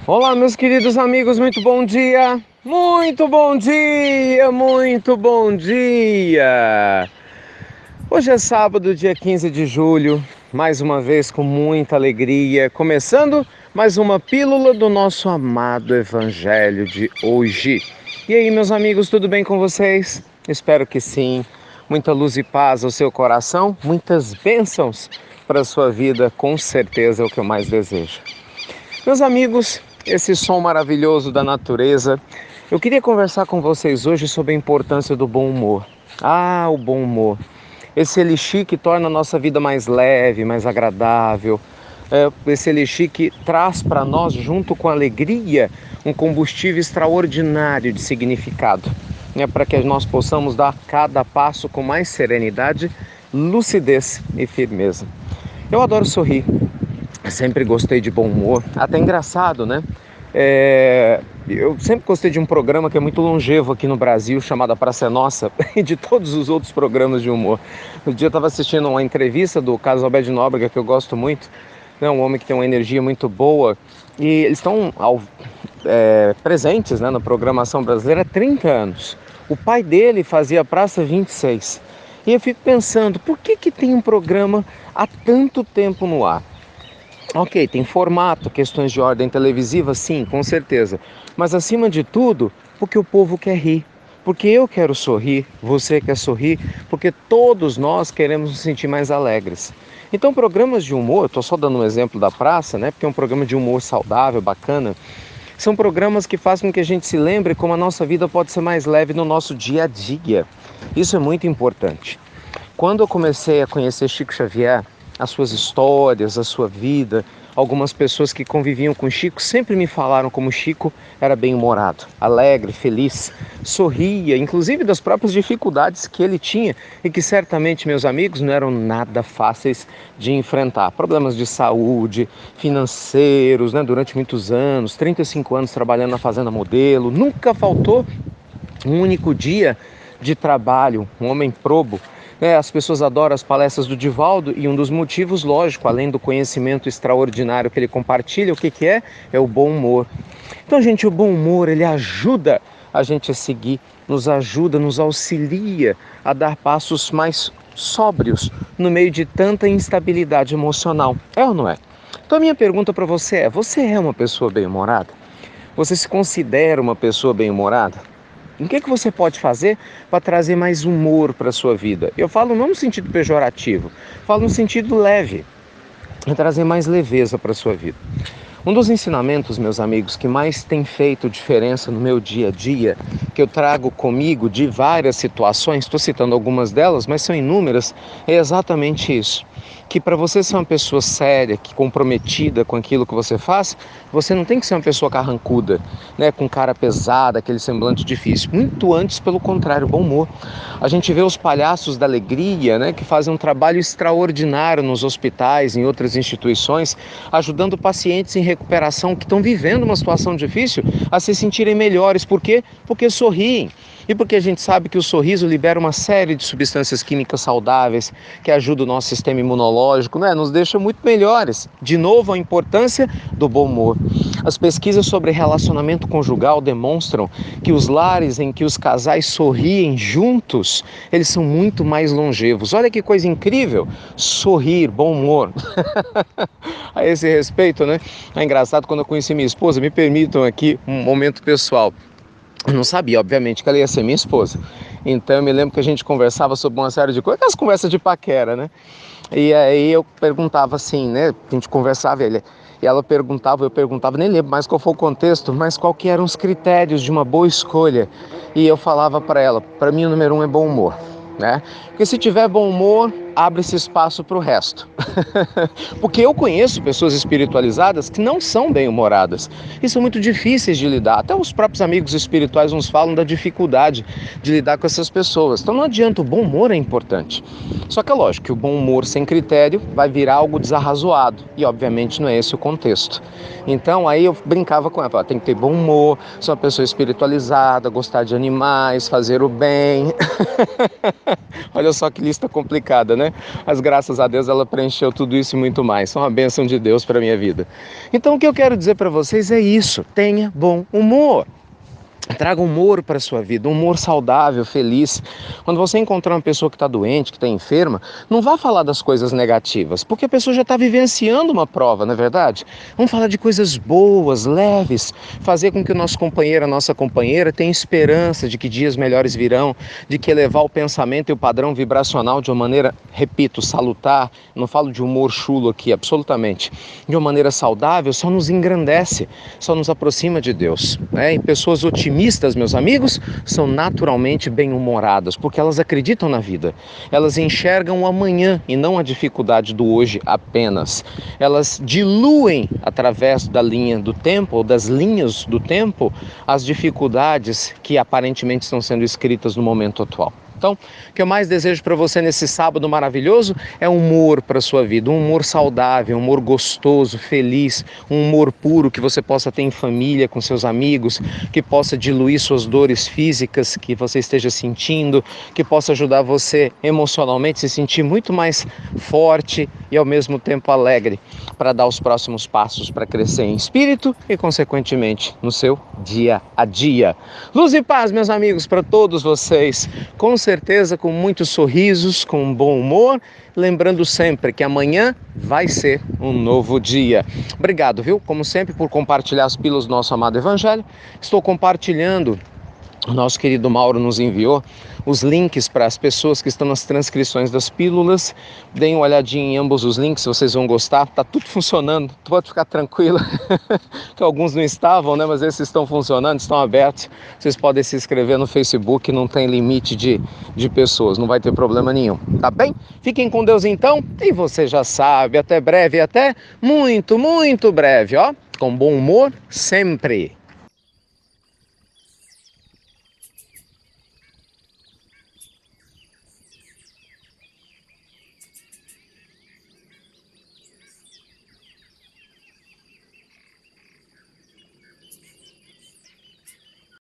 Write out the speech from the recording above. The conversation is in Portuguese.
Olá, meus queridos amigos, muito bom dia! Muito bom dia, muito bom dia! Hoje é sábado, dia 15 de julho, mais uma vez com muita alegria, começando mais uma pílula do nosso amado Evangelho de hoje. E aí, meus amigos, tudo bem com vocês? Espero que sim. Muita luz e paz ao seu coração, muitas bênçãos para a sua vida, com certeza é o que eu mais desejo. Meus amigos, esse som maravilhoso da natureza, eu queria conversar com vocês hoje sobre a importância do bom humor. Ah, o bom humor. Esse elixir que torna a nossa vida mais leve, mais agradável. Esse elixir que traz para nós, junto com a alegria, um combustível extraordinário de significado, né, para que nós possamos dar cada passo com mais serenidade, lucidez e firmeza. Eu adoro sorrir. Sempre gostei de bom humor, até engraçado, né? Eu sempre gostei de um programa que é muito longevo aqui no Brasil, chamado A Praça é Nossa, e de todos os outros programas de humor. Um dia eu estava assistindo uma entrevista do Carlos Alberto de Nóbrega, que eu gosto muito, né? Um homem que tem uma energia muito boa, e eles estão presentes, né, na programação brasileira há 30 anos. O pai dele fazia a Praça 26. E eu fico pensando, por que tem um programa há tanto tempo no ar? Ok, tem formato, questões de ordem televisiva, sim, com certeza. Mas acima de tudo, porque o povo quer rir. Porque eu quero sorrir, você quer sorrir, porque todos nós queremos nos sentir mais alegres. Então, programas de humor, estou só dando um exemplo da praça, né? Porque é um programa de humor saudável, bacana. São programas que fazem com que a gente se lembre como a nossa vida pode ser mais leve no nosso dia a dia. Isso é muito importante. Quando eu comecei a conhecer Chico Xavier, as suas histórias, a sua vida, algumas pessoas que conviviam com Chico sempre me falaram como Chico era bem-humorado, alegre, feliz, sorria, inclusive das próprias dificuldades que ele tinha e que certamente, meus amigos, não eram nada fáceis de enfrentar. Problemas de saúde, financeiros, né, durante muitos anos, 35 anos trabalhando na Fazenda Modelo, nunca faltou um único dia de trabalho, um homem probo. As pessoas adoram as palestras do Divaldo e um dos motivos, lógico, além do conhecimento extraordinário que ele compartilha, o que é? É o bom humor. Então, gente, o bom humor, ele ajuda a gente a seguir, nos ajuda, nos auxilia a dar passos mais sóbrios no meio de tanta instabilidade emocional. É ou não é? Então, a minha pergunta para você é uma pessoa bem-humorada? Você se considera uma pessoa bem-humorada? O que você pode fazer para trazer mais humor para a sua vida? Eu falo não no sentido pejorativo, falo no sentido leve, trazer mais leveza para a sua vida. Um dos ensinamentos, meus amigos, que mais tem feito diferença no meu dia a dia, que eu trago comigo de várias situações, estou citando algumas delas, mas são inúmeras, é exatamente isso. Que para você ser uma pessoa séria, que comprometida com aquilo que você faz, você não tem que ser uma pessoa carrancuda, né, com cara pesada, aquele semblante difícil. Muito antes, pelo contrário, bom humor. A gente vê os palhaços da alegria, né, que fazem um trabalho extraordinário nos hospitais, em outras instituições, ajudando pacientes em recuperação que estão vivendo uma situação difícil a se sentirem melhores. Por quê? Porque sorriem. E porque a gente sabe que o sorriso libera uma série de substâncias químicas saudáveis que ajudam o nosso sistema imunológico, né? Nos deixa muito melhores. De novo, a importância do bom humor. As pesquisas sobre relacionamento conjugal demonstram que os lares em que os casais sorriem juntos, eles são muito mais longevos. Olha que coisa incrível! Sorrir, bom humor. A esse respeito, né? É engraçado, quando eu conheci minha esposa, me permitam aqui um momento pessoal. Eu não sabia, obviamente, que ela ia ser minha esposa. Então eu me lembro que a gente conversava sobre uma série de coisas, aquelas conversas de paquera, né? E aí eu perguntava assim, né? A gente conversava, e ela perguntava, eu perguntava, nem lembro mais qual foi o contexto, mas qual que eram os critérios de uma boa escolha. E eu falava para ela, para mim o número 1 é bom humor, né? Porque se tiver bom humor, abre-se espaço para o resto. Porque eu conheço pessoas espiritualizadas que não são bem-humoradas e são muito difíceis de lidar. Até os próprios amigos espirituais nos falam da dificuldade de lidar com essas pessoas. Então não adianta, o bom humor é importante. Só que é lógico que o bom humor sem critério vai virar algo desarrazoado e obviamente não é esse o contexto. Então aí eu brincava com ela, tem que ter bom humor, ser uma pessoa espiritualizada, gostar de animais, fazer o bem. Olha só que lista complicada, né? né? Mas graças a Deus ela preencheu tudo isso e muito mais. É uma bênção de Deus para a minha vida. Então o que eu quero dizer para vocês é isso: tenha bom humor. Traga humor para a sua vida, um humor saudável, feliz. Quando você encontrar uma pessoa que está doente, que está enferma, não vá falar das coisas negativas, porque a pessoa já está vivenciando uma prova, não é verdade? Vamos falar de coisas boas, leves, fazer com que o nosso companheiro, a nossa companheira tenha esperança de que dias melhores virão, de que elevar o pensamento e o padrão vibracional de uma maneira, repito, salutar, não falo de humor chulo aqui, absolutamente, de uma maneira saudável, só nos engrandece, só nos aproxima de Deus, né? E pessoas otimistas, meus amigos, são naturalmente bem-humoradas, porque elas acreditam na vida. Elas enxergam o amanhã e não a dificuldade do hoje apenas. Elas diluem, através da linha do tempo, ou das linhas do tempo, as dificuldades que aparentemente estão sendo escritas no momento atual. Então, o que eu mais desejo para você nesse sábado maravilhoso é humor para a sua vida, um humor saudável, um humor gostoso, feliz, um humor puro que você possa ter em família, com seus amigos, que possa diluir suas dores físicas que você esteja sentindo, que possa ajudar você emocionalmente a se sentir muito mais forte e ao mesmo tempo alegre para dar os próximos passos para crescer em espírito e, consequentemente, no seu dia a dia. Luz e paz, meus amigos, para todos vocês. Com certeza, com muitos sorrisos, com um bom humor, lembrando sempre que amanhã vai ser um novo dia. Obrigado, viu? Como sempre, por compartilhar as pílulas do nosso amado Evangelho. Estou compartilhando, o nosso querido Mauro nos enviou os links para as pessoas que estão nas transcrições das pílulas. Deem uma olhadinha em ambos os links, vocês vão gostar. Tá tudo funcionando, pode ficar tranquilo. Que alguns não estavam, né? Mas esses estão funcionando, estão abertos. Vocês podem se inscrever no Facebook, não tem limite de pessoas, não vai ter problema nenhum, tá bem? Fiquem com Deus então, e você já sabe, até breve, até muito, muito breve, ó. Com bom humor sempre.